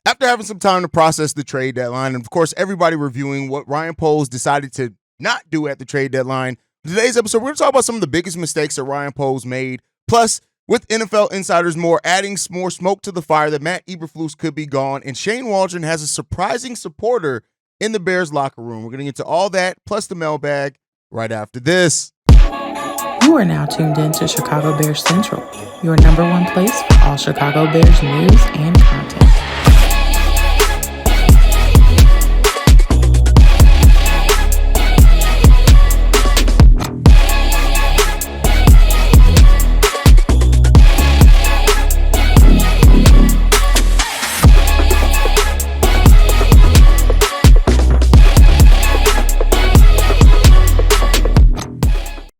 After having some time to process the trade deadline, and of course, everybody reviewing what Ryan Poles decided to not do at the trade deadline, in today's episode, we're going to talk about some of the biggest mistakes that Ryan Poles made. Plus, with NFL insiders more adding more smoke to the fire that Matt Eberflus could be gone, and Shane Waldron has a surprising supporter in the Bears locker room. We're going to get to all that, plus the mailbag, right after this. You are now tuned in to Chicago Bears Central, your number one place for all Chicago Bears news and content.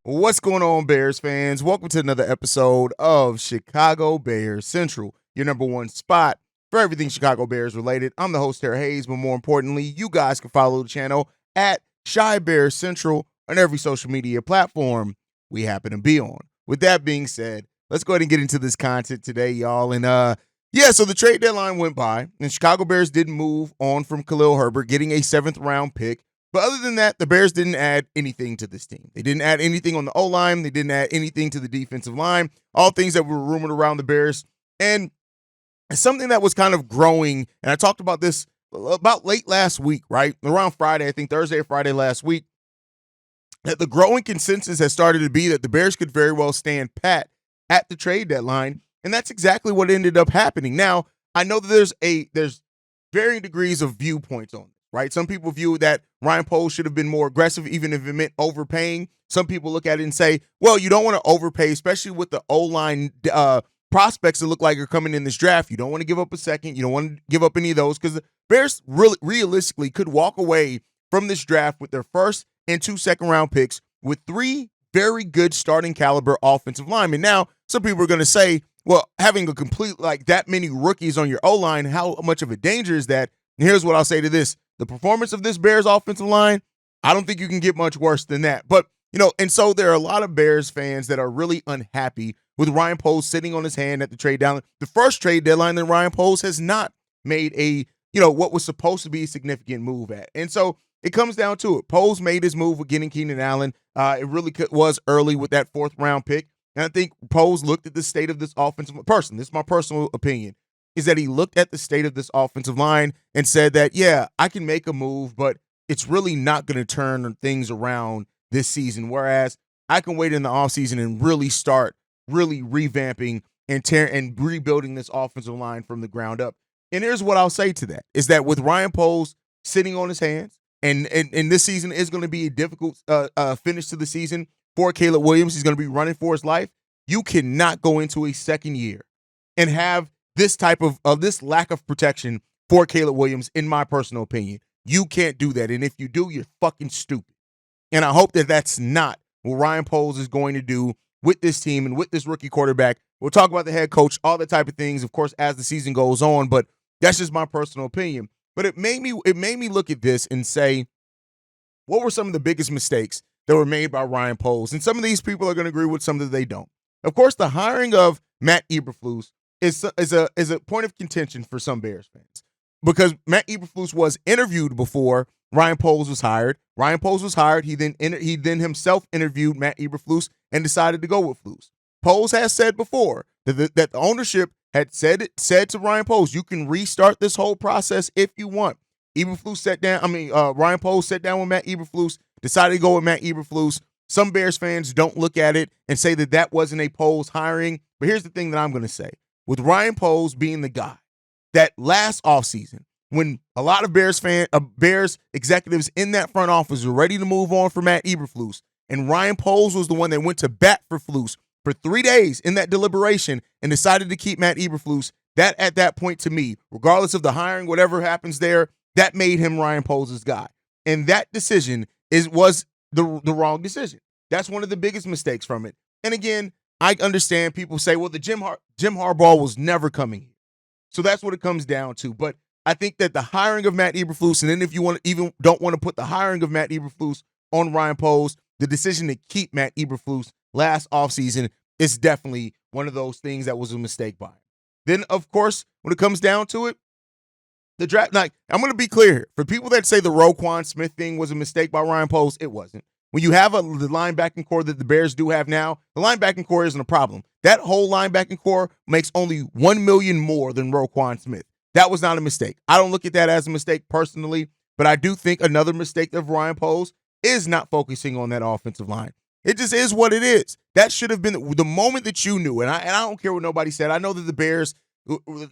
What's going on, Bears fans? Welcome to another episode of Chicago Bears Central, your number one spot for everything Chicago Bears related. I'm the host, Haize, but more importantly, you guys can follow the channel at Chi Bears Central on every social media platform we happen to be on. With that being said, let's go ahead and get into this content today, y'all. And so the trade deadline went by, and Chicago Bears did move on from Khalil Herbert, getting a 7th round pick. But other than that, the Bears didn't add anything to this team. They didn't add anything on the O-line. They didn't add anything to the defensive line, all things that were rumored around the Bears. And something that was kind of growing, and I talked about this about late last week, right? Around Friday, I think Thursday or Friday last week, that the growing consensus has started to be that the Bears could very well stand pat at the trade deadline. And that's exactly what ended up happening. Now, I know that there's varying degrees of viewpoints on it. Right? Some people view that Ryan Poles should have been more aggressive, even if it meant overpaying. Some people look at it and say, well, you don't want to overpay, especially with the O-line prospects that look like are coming in this draft. You don't want to give up a second. You don't want to give up any of those because the Bears really realistically could walk away from this draft with their 1st and 2 second-round picks with 3 very good starting caliber offensive linemen. Now, some people are going to say, well, having a complete like that many rookies on your O-line, how much of a danger is that? And here's what I'll say to this. The performance of this Bears offensive line, I don't think you can get much worse than that. But, and so there are a lot of Bears fans that are really unhappy with Ryan Poles sitting on his hand at the trade deadline. The first trade deadline that Ryan Poles has not made what was supposed to be a significant move at. And so it comes down to it. Poles made his move with getting Keenan Allen. It really was early with that 4th round pick. And I think Poles looked at the state of this offensive person. This is my personal opinion. Is that he looked at the state of this offensive line and said that, yeah, I can make a move, but it's really not going to turn things around this season. Whereas I can wait in the offseason and really start revamping and rebuilding this offensive line from the ground up. And here's what I'll say to that, is that with Ryan Poles sitting on his hands, and this season is going to be a difficult finish to the season for Caleb Williams. He's going to be running for his life. You cannot go into a second year and have this type of this lack of protection for Caleb Williams, in my personal opinion. You can't do that. And if you do, you're fucking stupid. And I hope that that's not what Ryan Poles is going to do with this team and with this rookie quarterback. We'll talk about the head coach, all the type of things, of course, as the season goes on. But that's just my personal opinion. But it made me look at this and say, what were some of the biggest mistakes that were made by Ryan Poles? And some of these people are going to agree with some that they don't. Of course, the hiring of Matt Eberflus is a point of contention for some Bears fans because Matt Eberflus was interviewed before Ryan Poles was hired. Ryan Poles was hired. He then himself interviewed Matt Eberflus and decided to go with Flus. Poles has said before that the ownership had said to Ryan Poles, you can restart this whole process if you want. Ryan Poles sat down with Matt Eberflus, decided to go with Matt Eberflus. Some Bears fans don't look at it and say that wasn't a Poles hiring. But here's the thing that I'm going to say. With Ryan Poles being the guy that last offseason, when a lot of Bears executives in that front office were ready to move on for Matt Eberflus, and Ryan Poles was the one that went to bat for Flus for 3 days in that deliberation and decided to keep Matt Eberflus, that at that point to me, regardless of the hiring, whatever happens there, that made him Ryan Poles' guy. And that decision was the wrong decision. That's one of the biggest mistakes from it. And again, I understand people say, well, the Jim Harbaugh was never coming here. So that's what it comes down to. But I think that the hiring of Matt Eberflus, and then if you don't want to put the hiring of Matt Eberflus on Ryan Poles, the decision to keep Matt Eberflus last offseason is definitely one of those things that was a mistake by him. Then, of course, when it comes down to it, The draft, like, I'm going to be clear here. For people that say the Roquan Smith thing was a mistake by Ryan Poles, it wasn't. When you have the linebacking core that the Bears do have now, the linebacking core isn't a problem. That whole linebacking core makes only $1 million more than Roquan Smith. That was not a mistake. I don't look at that as a mistake personally, but I do think another mistake of Ryan Poles is not focusing on that offensive line. It just is what it is. That should have been the moment that you knew, and I don't care what nobody said. I know that the Bears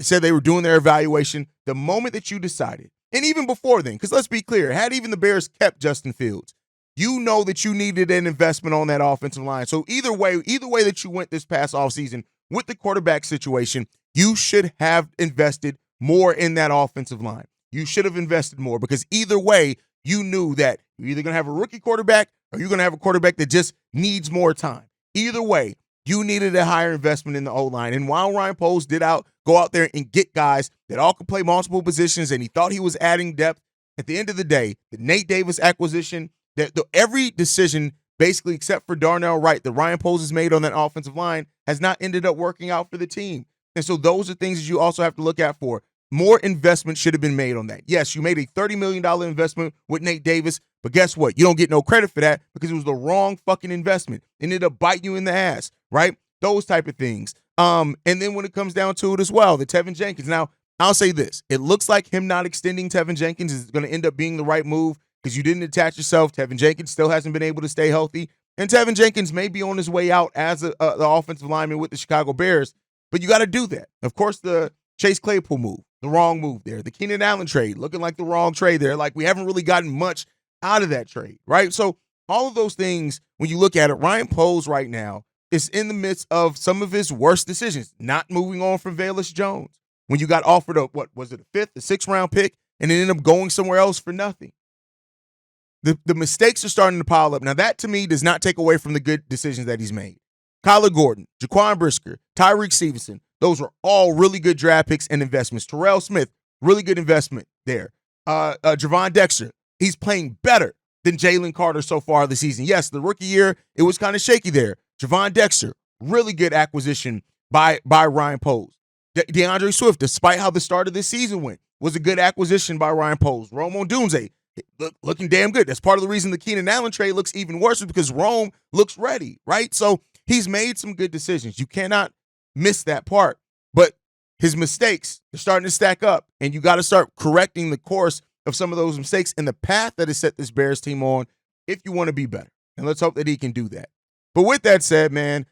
said they were doing their evaluation. The moment that you decided, and even before then, because let's be clear, had even the Bears kept Justin Fields, you know that you needed an investment on that offensive line. So either way that you went this past offseason with the quarterback situation, you should have invested more in that offensive line. You should have invested more because either way, you knew that you're either going to have a rookie quarterback or you're going to have a quarterback that just needs more time. Either way, you needed a higher investment in the O-line. And while Ryan Poles did go out there and get guys that all could play multiple positions and he thought he was adding depth, at the end of the day, the Nate Davis acquisition, every decision, basically except for Darnell Wright, that Ryan Poles has made on that offensive line has not ended up working out for the team. And so those are things that you also have to look at for. More investment should have been made on that. Yes, you made a $30 million investment with Nate Davis, but guess what? You don't get no credit for that because it was the wrong fucking investment. It ended up biting you in the ass, right? Those type of things. And then when it comes down to it as well, the Tevin Jenkins. Now, I'll say this. It looks like him not extending Tevin Jenkins is going to end up being the right move because you didn't attach yourself. Tevin Jenkins still hasn't been able to stay healthy. And Tevin Jenkins may be on his way out as the offensive lineman with the Chicago Bears, but you got to do that. Of course, the Chase Claypool move, the wrong move there. The Keenan Allen trade, looking like the wrong trade there. Like, we haven't really gotten much out of that trade, right? So all of those things, when you look at it, Ryan Poles right now is in the midst of some of his worst decisions, not moving on from Velus Jones. When you got offered a, what was it, a 5th, a 6th round pick, and it ended up going somewhere else for nothing. The mistakes are starting to pile up. Now, that to me does not take away from the good decisions that he's made. Kyler Gordon, Jaquan Brisker, Tyreek Stevenson, those were all really good draft picks and investments. Terrell Smith, really good investment there. Javon Dexter, he's playing better than Jalen Carter so far this season. Yes, the rookie year, it was kind of shaky there. Javon Dexter, really good acquisition by Ryan Poles. DeAndre Swift, despite how the start of this season went, was a good acquisition by Ryan Poles. Rome Odunze, looking damn good. That's part of the reason the Keenan Allen trade looks even worse is because Rome looks ready, right? So he's made some good decisions. You cannot miss that part. But his mistakes are starting to stack up, and you got to start correcting the course of some of those mistakes and the path that has set this Bears team on if you want to be better. And let's hope that he can do that. But with that said, man,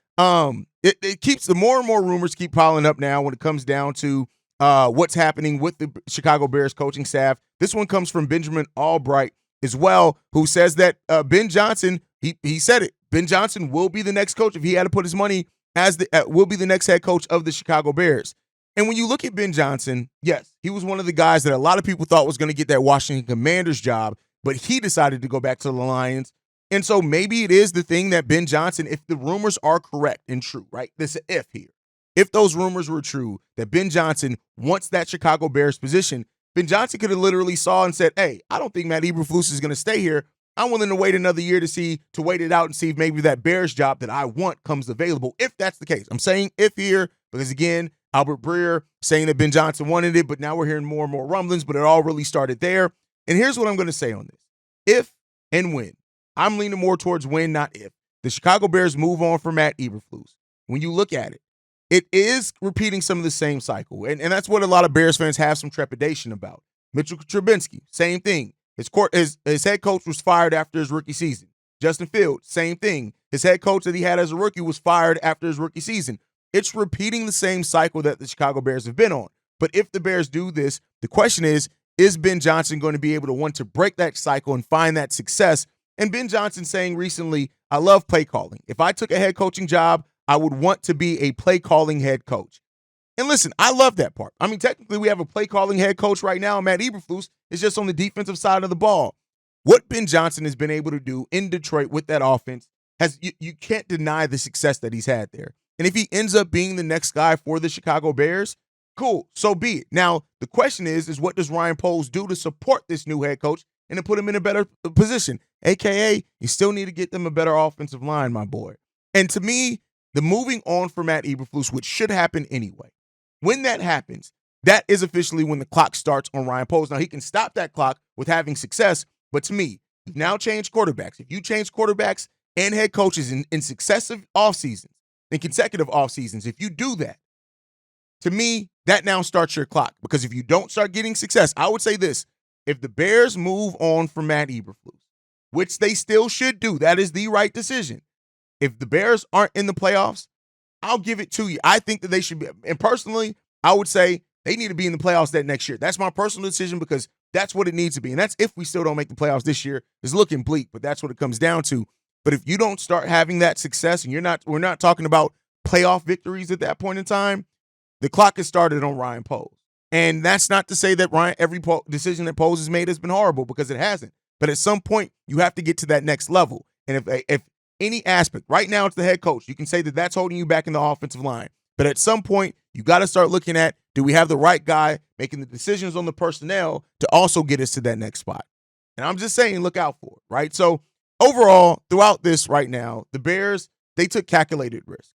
it keeps the more and more rumors keep piling up now when it comes down to what's happening with the Chicago Bears coaching staff. This one comes from Benjamin Albright as well, who says that Ben Johnson, he said it, Ben Johnson will be the next coach if he had to put his money as will be the next head coach of the Chicago Bears. And when you look at Ben Johnson, yes, he was one of the guys that a lot of people thought was going to get that Washington Commanders job, but he decided to go back to the Lions. And so maybe it is the thing that Ben Johnson, if the rumors are correct and true, right? This is if here. If those rumors were true, that Ben Johnson wants that Chicago Bears position, Ben Johnson could have literally saw and said, hey, I don't think Matt Eberflus is going to stay here. I'm willing to wait another year to wait it out and see if maybe that Bears job that I want comes available, if that's the case. I'm saying if here, because again, Albert Breer saying that Ben Johnson wanted it, but now we're hearing more and more rumblings, but it all really started there. And here's what I'm going to say on this. If and when, I'm leaning more towards when, not if, the Chicago Bears move on from Matt Eberflus, when you look at it, it is repeating some of the same cycle. And that's what a lot of Bears fans have some trepidation about. Mitchell Trubisky, same thing. His head coach was fired after his rookie season. Justin Fields, same thing. His head coach that he had as a rookie was fired after his rookie season. It's repeating the same cycle that the Chicago Bears have been on. But if the Bears do this, the question is Ben Johnson going to be able to want to break that cycle and find that success? And Ben Johnson saying recently, I love play calling. If I took a head coaching job, I would want to be a play calling head coach. And listen, I love that part. I mean, technically we have a play calling head coach right now. Matt Eberflus is just on the defensive side of the ball. What Ben Johnson has been able to do in Detroit with that offense, you can't deny the success that he's had there. And if he ends up being the next guy for the Chicago Bears, cool, so be it. Now, the question is what does Ryan Poles do to support this new head coach and to put him in a better position? AKA, you still need to get them a better offensive line, my boy. And to me, the moving on for Matt Eberflus, which should happen anyway, when that happens, that is officially when the clock starts on Ryan Poles. Now, he can stop that clock with having success, but to me, you've now changed quarterbacks. If you change quarterbacks and head coaches in successive offseasons, in consecutive offseasons, if you do that, to me, that now starts your clock. Because if you don't start getting success, I would say this: if the Bears move on from Matt Eberflus, which they still should do, that is the right decision. If the Bears aren't in the playoffs, I'll give it to you. I think that they should be. And personally, I would say they need to be in the playoffs that next year. That's my personal decision because that's what it needs to be. And that's if we still don't make the playoffs this year. It's looking bleak, but that's what it comes down to. But if you don't start having that success, and we're not talking about playoff victories at that point in time, the clock has started on Ryan Poles. And that's not to say that every decision that Poles has made has been horrible, because it hasn't. But at some point, you have to get to that next level. And if any aspect, right now it's the head coach, you can say that that's holding you back in the offensive line. But at some point, you got to start looking at, do we have the right guy making the decisions on the personnel to also get us to that next spot? And I'm just saying, look out for it, right? So overall, throughout this right now, the Bears, they took calculated risk.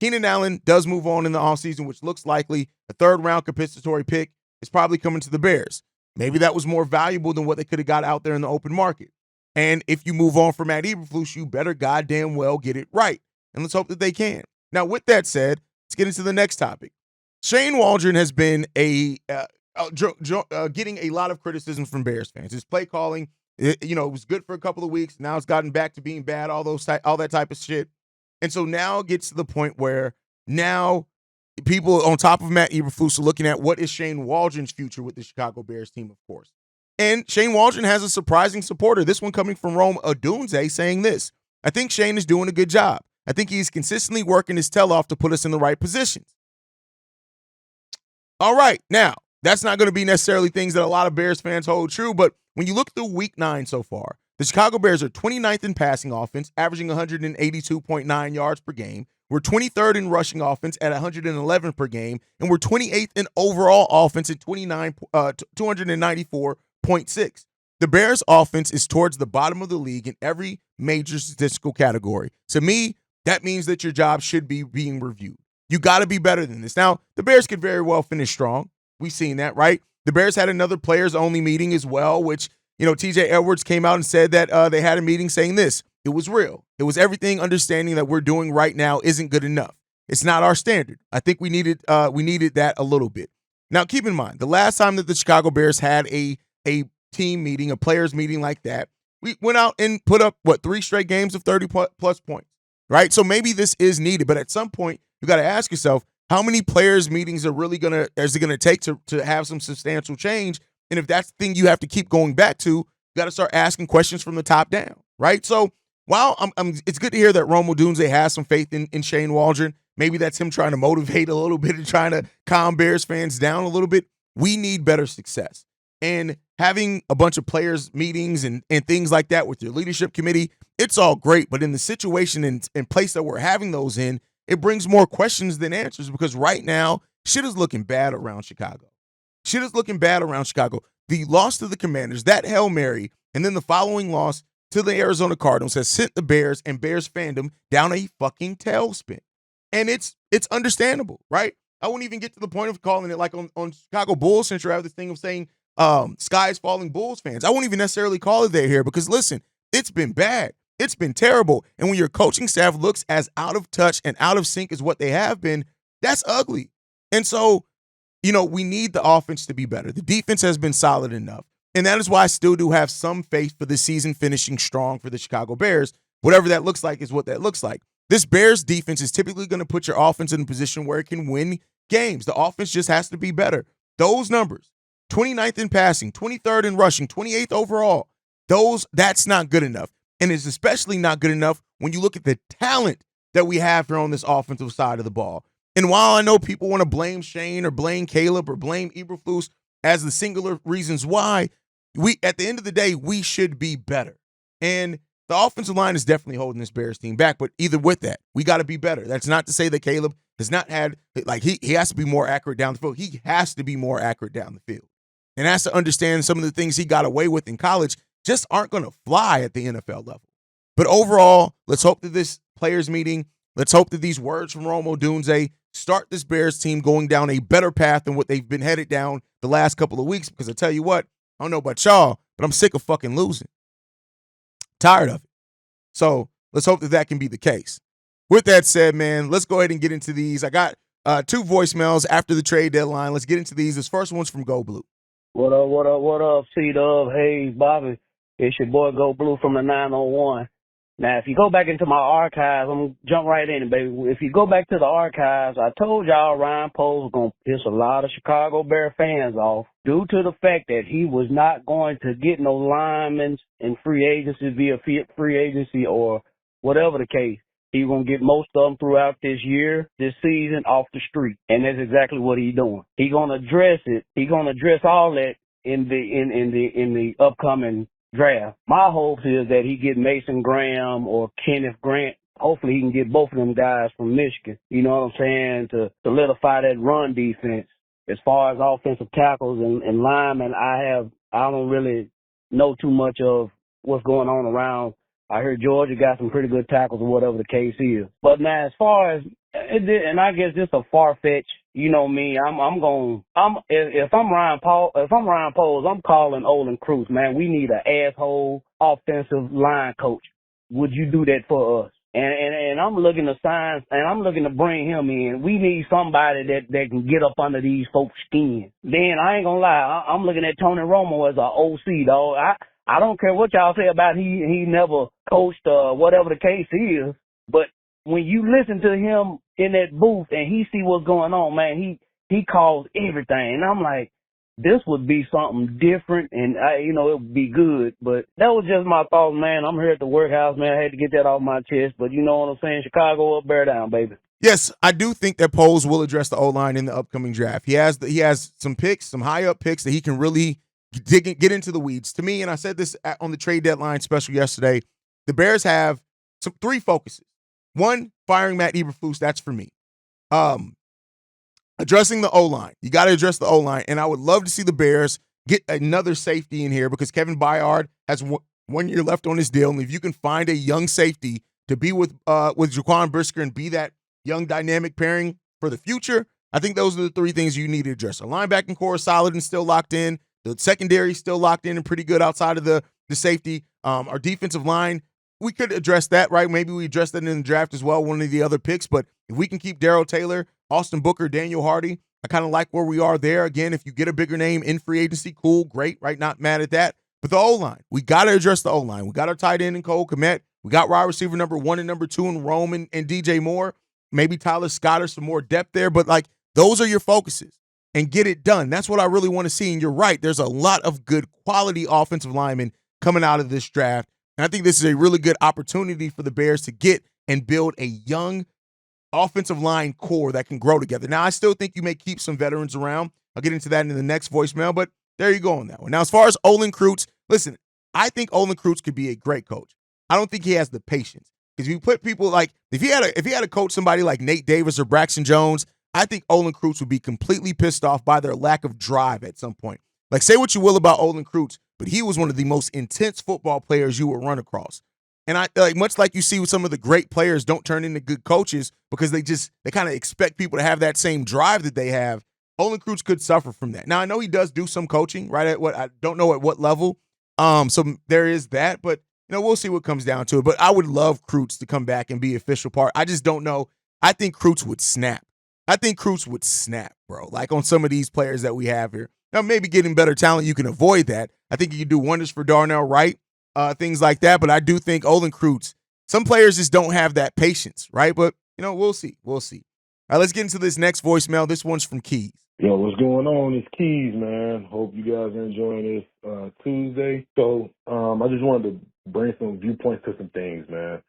Keenan Allen does move on in the offseason, which looks likely. A third-round compensatory pick is probably coming to the Bears. Maybe that was more valuable than what they could have got out there in the open market. And if you move on from Matt Eberflus, you better goddamn well get it right. And let's hope that they can. Now, with that said, let's get into the next topic. Shane Waldron has been getting a lot of criticism from Bears fans. His play calling, it was good for a couple of weeks. Now it's gotten back to being bad, all that type of shit. And so now it gets to the point where now people on top of Matt Eberflus are looking at what is Shane Waldron's future with the Chicago Bears team, of course. And Shane Waldron has a surprising supporter. This one coming from Rome Odunze saying this: I think Shane is doing a good job. I think he's consistently working his tail off to put us in the right positions. All right, now, that's not going to be necessarily things that a lot of Bears fans hold true, but when you look through week 9 so far, the Chicago Bears are 29th in passing offense, averaging 182.9 yards per game. We're 23rd in rushing offense at 111 per game, and we're 28th in overall offense at 294.6. The Bears' offense is towards the bottom of the league in every major statistical category. To me, that means that your job should be being reviewed. You got to be better than this. Now, the Bears could very well finish strong. We've seen that, right? The Bears had another players-only meeting as well, which, TJ Edwards came out and said that they had a meeting saying this: it was real. It was everything, understanding that we're doing right now isn't good enough. It's not our standard. I think we needed that a little bit. Now, keep in mind, the last time that the Chicago Bears had a team meeting, a players meeting like that, we went out and put up, 3 straight games of 30-plus points, right? So maybe this is needed, but at some point, you got to ask yourself, how many players meetings is it gonna take to have some substantial change? And if that's the thing you have to keep going back to, you got to start asking questions from the top down, right? So while it's good to hear that Rome Odunze has some faith in Shane Waldron, maybe that's him trying to motivate a little bit and trying to calm Bears fans down a little bit. We need better success. And having a bunch of players meetings and things like that with your leadership committee, it's all great. But in the situation and place that we're having those in, it brings more questions than answers, because right now, shit is looking bad around Chicago. The loss to the Commanders, that Hail Mary, and then the following loss to the Arizona Cardinals has sent the Bears and Bears fandom down a fucking tailspin. And it's understandable, right? I wouldn't even get to the point of calling it like on Chicago Bulls Central. I have this thing of saying sky's falling Bulls fans. I wouldn't even necessarily call it there here, because listen, it's been bad. It's been terrible. And when your coaching staff looks as out of touch and out of sync as what they have been, that's ugly. And so, we need the offense to be better. The defense has been solid enough. And that is why I still do have some faith for the season finishing strong for the Chicago Bears. Whatever that looks like is what that looks like. This Bears defense is typically going to put your offense in a position where it can win games. The offense just has to be better. Those numbers, 29th in passing, 23rd in rushing, 28th overall, that's not good enough. And it's especially not good enough when you look at the talent that we have here on this offensive side of the ball. And while I know people want to blame Shane or blame Caleb or blame Eberflus as the singular reasons why, at the end of the day, we should be better. And the offensive line is definitely holding this Bears team back. But either with that, we got to be better. That's not to say that Caleb has not had, he has to be more accurate down the field. He has to be more accurate down the field. And has to understand some of the things he got away with in college just aren't going to fly at the NFL level. But overall, let's hope that this players meeting, let's hope that these words from Rome Odunze start this Bears team going down a better path than what they've been headed down the last couple of weeks. Because I tell you what, I don't know about y'all, but I'm sick of fucking losing. Tired of it. So let's hope that that can be the case. With that said, man, let's go ahead and get into these. I got 2 voicemails after the trade deadline. Let's get into these. This first one's from Go Blue. What up, what up, what up, C-Dub, Haize, Bobby. It's your boy Go Blue from the 901. Now, if you go back into my archives, I'm going to jump right in, baby. If you go back to the archives, I told y'all Ryan Poles was going to piss a lot of Chicago Bear fans off due to the fact that he was not going to get no linemen in free agency via free agency or whatever the case. He's going to get most of them throughout this year, this season, off the street. And that's exactly what he's doing. He's going to address it. He's going to address all that in the upcoming draft. My hopes is that he get Mason Graham or Kenneth Grant. Hopefully he can get both of them guys from Michigan. You know what I'm saying? To solidify that run defense. As far as offensive tackles and linemen, I don't really know too much of what's going on around. I heard Georgia got some pretty good tackles or whatever the case is. But now, as far as, and I guess this a far-fetched, you know me, if I'm Ryan Poles, I'm calling Oline Cruz, man. We need an asshole offensive line coach. Would you do that for us? And I'm looking to sign, and I'm looking to bring him in. We need somebody that can get up under these folks' skin. Then I ain't gonna lie, I'm looking at Tony Romo as an OC, dog. I don't care what y'all say about he never coached whatever the case is, but when you listen to him in that booth and he see what's going on, man, he calls everything. And I'm like, this would be something different, and it would be good. But that was just my thoughts, man. I'm here at the workhouse, man. I had to get that off my chest, but you know what I'm saying? Chicago up, bear down, baby. Yes, I do think that Poles will address the O-line in the upcoming draft. He has some picks, some high up picks that he can really get into the weeds. To me, and I said this on the trade deadline special yesterday, the Bears have 3 focuses. 1, firing Matt Eberflus. That's for me. Addressing the O-line. You got to address the O-line, and I would love to see the Bears get another safety in here because Kevin Byard has 1 year left on his deal, and if you can find a young safety to be with Jaquan Brisker and be that young dynamic pairing for the future, I think those are the 3 things you need to address. Our linebacking core is solid and still locked in. The secondary is still locked in and pretty good outside of the safety. Our defensive line, we could address that, right? Maybe we address that in the draft as well, one of the other picks. But if we can keep Darrell Taylor, Austin Booker, Daniel Hardy, I kind of like where we are there. Again, if you get a bigger name in free agency, cool, great, right? Not mad at that. But the O-line, we got to address the O-line. We got our tight end in Cole Kmet. We got wide receiver number 1 and number 2 in Rome and DJ Moore. Maybe Tyler Scott or some more depth there. But, those are your focuses. And get it done. That's what I really want to see. And you're right. There's a lot of good quality offensive linemen coming out of this draft. And I think this is a really good opportunity for the Bears to get and build a young offensive line core that can grow together. Now, I still think you may keep some veterans around. I'll get into that in the next voicemail, but there you go on that one. Now, as far as Oline Cruz, listen, I think Oline Cruz could be a great coach. I don't think he has the patience. Because you put people if he had to coach somebody like Nate Davis or Braxton Jones, I think Oline Cruz would be completely pissed off by their lack of drive at some point. Say what you will about Oline Cruz, but he was one of the most intense football players you will run across. And I much like you see with some of the great players don't turn into good coaches because they kind of expect people to have that same drive that they have. Oline Cruz could suffer from that. Now I know he does do some coaching, right? I don't know at what level. So there is that, but we'll see what comes down to it. But I would love Cruz to come back and be an official part. I just don't know. I think Cruz would snap. Bro. On some of these players that we have here. Now, maybe getting better talent, you can avoid that. I think you can do wonders for Darnell Wright, things like that. But I do think Oline Cruz, some players just don't have that patience, right? But, we'll see. All right, let's get into this next voicemail. This one's from Keys. Yo, what's going on? It's Keys, man. Hope you guys are enjoying this Tuesday. So I just wanted to bring some viewpoints to some things, man.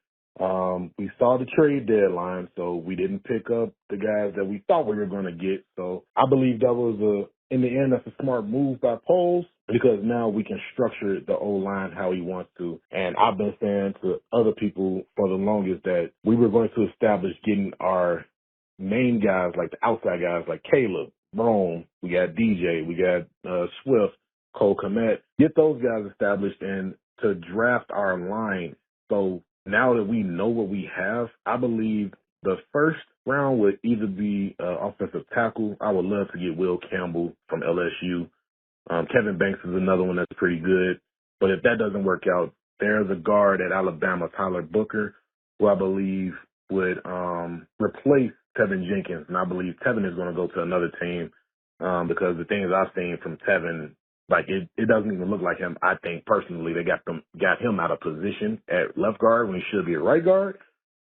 We saw the trade deadline, so we didn't pick up the guys that we thought we were going to get. So I believe that was in the end, that's a smart move by Poles because now we can structure the O-line how he wants to. And I've been saying to other people for the longest that we were going to establish getting our main guys, like the outside guys, like Caleb, Rome, we got DJ, we got Swift, Cole Kmet, get those guys established and to draft our line. So now that we know what we have, I believe The first round would either be offensive tackle. I would love to get Will Campbell from LSU. Kevin Banks is another one that's pretty good. But if that doesn't work out, there's a guard at Alabama, Tyler Booker, who I believe would replace Tevin Jenkins. And I believe Tevin is going to go to another team because the things I've seen from Tevin, like it doesn't even look like him. I think personally they got him out of position at left guard when he should be at right guard.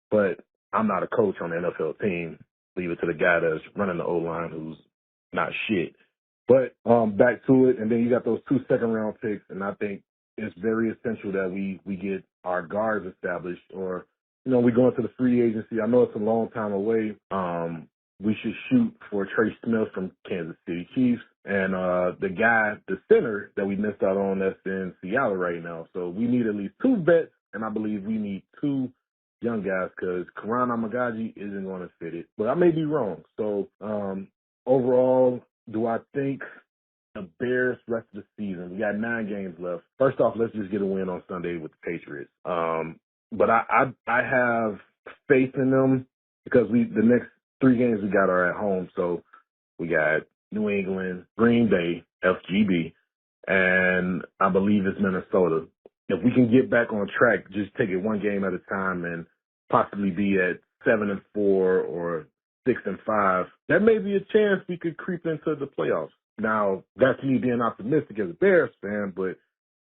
But I'm not a coach on the NFL team. Leave it to the guy that's running the O-line who's not shit. But back to it, and then you got those 2 second-round picks, and I think it's very essential that we get our guards established, or we go into the free agency. I know it's a long time away. We should shoot for Trey Smith from Kansas City Chiefs, and the center that we missed out on that's in Seattle right now. So we need at least 2 vets, and I believe we need 2 young guys because Karan Amagaji isn't going to fit it. But I may be wrong. So overall, do I think the Bears rest of the season, we got 9 games left. First off, let's just get a win on Sunday with the Patriots. But I have faith in them because the next 3 games we got are at home. So we got New England, Green Bay, FGB, and I believe it's Minnesota. If we can get back on track, just take it 1 game at a time and possibly be at 7-4 or 6-5, that may be a chance we could creep into the playoffs. Now, that's me being optimistic as a Bears fan, but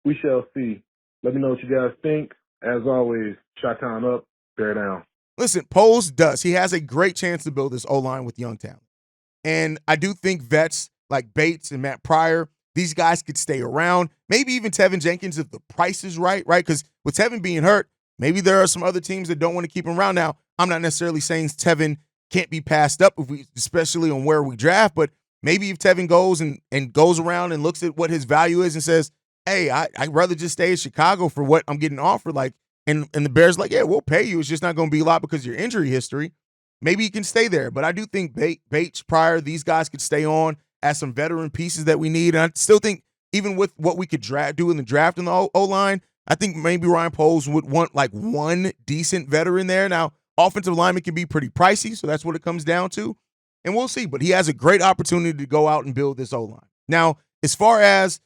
we shall see. Let me know what you guys think. As always, Chi-Town up, bear down. Listen, Poles does. He has a great chance to build this O-line with young talent. And I do think vets like Bates and Matt Pryor, these guys could stay around. Maybe even Tevin Jenkins if the price is right? Because with Tevin being hurt, maybe there are some other teams that don't want to keep him around. Now, I'm not necessarily saying Tevin can't be passed up, especially on where we draft, but maybe if Tevin goes and goes around and looks at what his value is and says, hey, I'd rather just stay in Chicago for what I'm getting offered, and the Bears yeah, we'll pay you. It's just not going to be a lot because of your injury history. Maybe you can stay there. But I do think Bates, Pryor, these guys could stay on as some veteran pieces that we need. And I still think even with what we could do in the draft in the O-line, I think maybe Ryan Poles would want 1 decent veteran there. Now, offensive lineman can be pretty pricey, so that's what it comes down to. And we'll see. But he has a great opportunity to go out and build this O-line. Now, as far as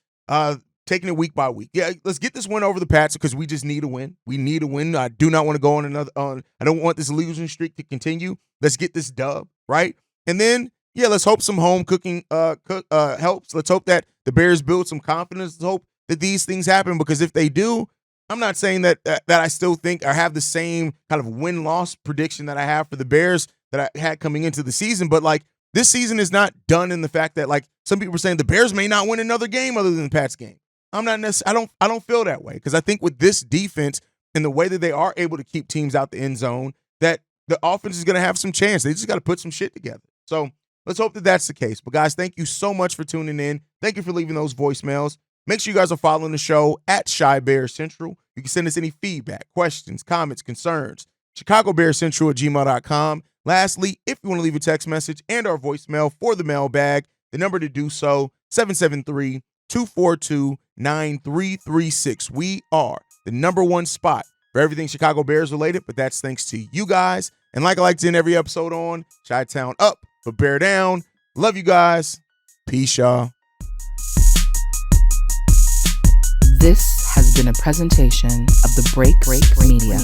taking it week by week, yeah, let's get this win over the Pats because we just need a win. We need a win. I do not want to go on I don't want this losing streak to continue. Let's get this dub, right? And then, yeah, let's hope some home cooking helps. Let's hope that the Bears build some confidence. Let's hope that these things happen because if they do, I'm not saying that I still think or have the same kind of win-loss prediction that I have for the Bears that I had coming into the season. But, this season is not done in the fact that, some people are saying the Bears may not win another game other than the Pats game. I'm not necessarily, I don't feel that way because I think with this defense and the way that they are able to keep teams out the end zone, that the offense is going to have some chance. They just got to put some shit together. So let's hope that that's the case. But guys, thank you so much for tuning in. Thank you for leaving those voicemails. Make sure you guys are following the show at Shy Bear Central. You can send us any feedback, questions, comments, concerns. ChicagoBearCentral@gmail.com. Lastly, if you want to leave a text message and our voicemail for the mailbag, the number to do so, 773-242-9336. We are the #1 spot for everything Chicago Bears related, but that's thanks to you guys. And like I like to end every episode on, Chi-Town up, but bear down. Love you guys. Peace, y'all. This has been a presentation of the Break Media.